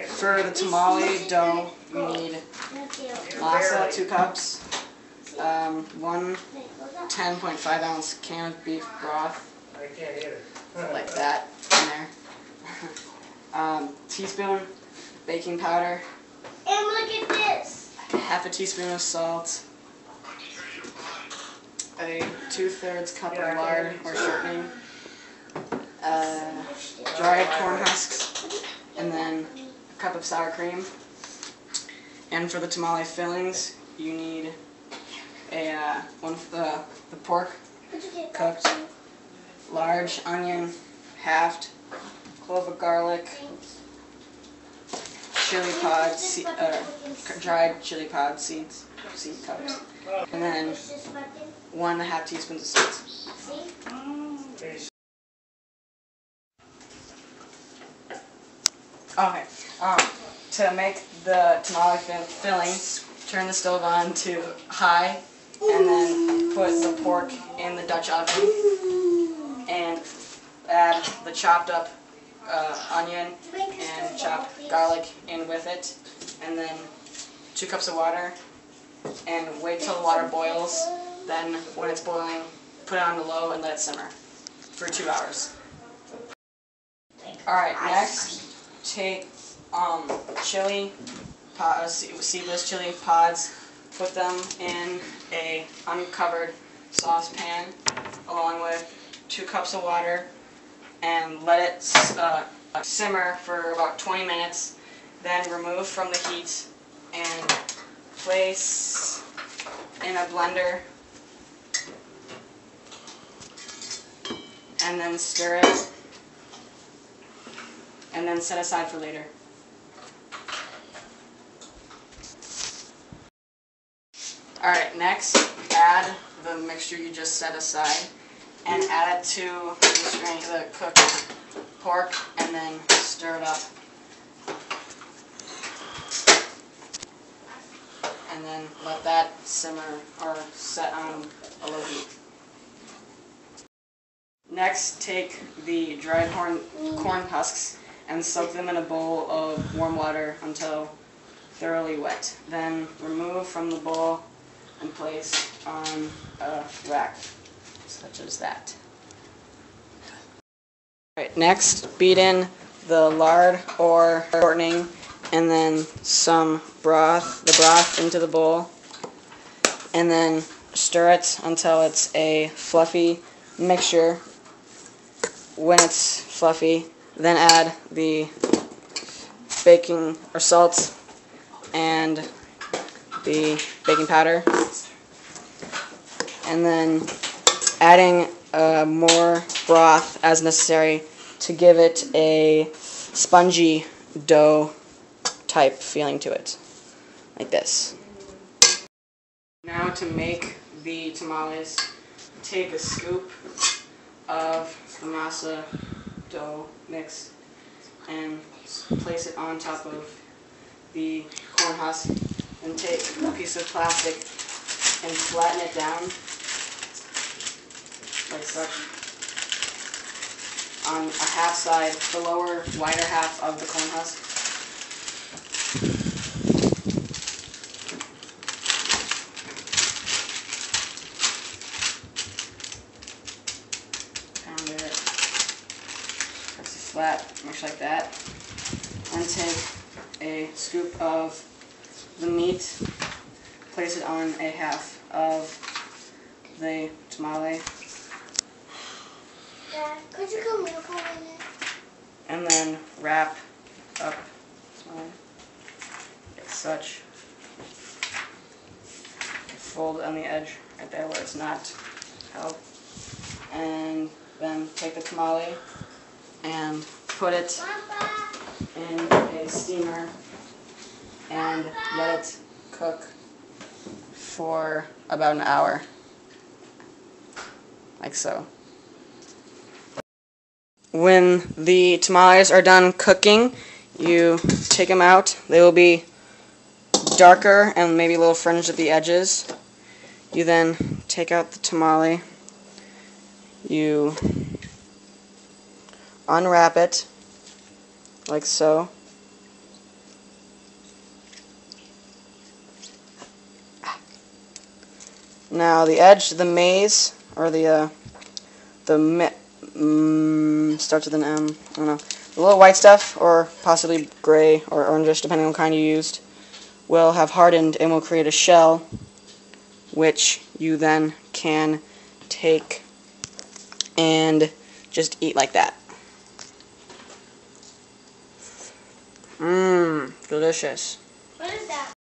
For the tamale dough, you need masa, 2 cups, 1 10.5 ounce can of beef broth, like that in there, teaspoon baking powder, and look at this, half a teaspoon of salt, a 2/3 cup of lard or shortening, dried corn husks, and then a cup of sour cream. And for the tamale fillings, you need one of the pork cooked, large onion halved, clove of garlic, chili pods, dried chili pod seed cups, and then 1.5 teaspoons of seeds. Okay, to make the tamale filling, turn the stove on to high, and then put the pork in the Dutch oven, and add the chopped up onion and chopped garlic in with it, and then 2 cups of water, and wait till the water boils. Then when it's boiling, put it on the low and let it simmer for 2 hours. Alright, next, take seedless chili pods, put them in a uncovered saucepan along with 2 cups of water, and let it simmer for about 20 minutes. Then remove from the heat and place in a blender, and then stir it, and then set aside for later. Alright, next, add the mixture you just set aside, and add it to the cooked pork, and then stir it up. And then let that simmer or set on a low heat. Next, take the dried corn husks and soak them in a bowl of warm water until thoroughly wet. Then remove from the bowl and place on a rack, such as that. Alright, next, beat in the lard or shortening, and then some broth, into the bowl, and then stir it until it's a fluffy mixture. When it's fluffy, then add the salt and the baking powder, and then adding more broth as necessary to give it a spongy dough type feeling to it, like this. Now to make the tamales, take a scoop of the masa dough mix and place it on top of the corn husk, and take a piece of plastic and flatten it down like such on a half side, the lower, wider half of the corn husk. Pound it, press it flat, much like that, and take a scoop of the meat, place it on a half of the tamale, could you go milk over there? And then wrap up like such. Fold on the edge right there where it's not held, and then take the tamale and put it in a steamer and let it cook for about an hour, like so. When the tamales are done cooking, you take them out. They will be darker and maybe a little fringed at the edges. You then take out the tamale, you unwrap it like so, Now the edge, the maize, or starts with an M. I don't know. The little white stuff, or possibly gray or orangish, depending on what kind you used, will have hardened and will create a shell, which you then can take and just eat like that. Mmm, delicious. What is that?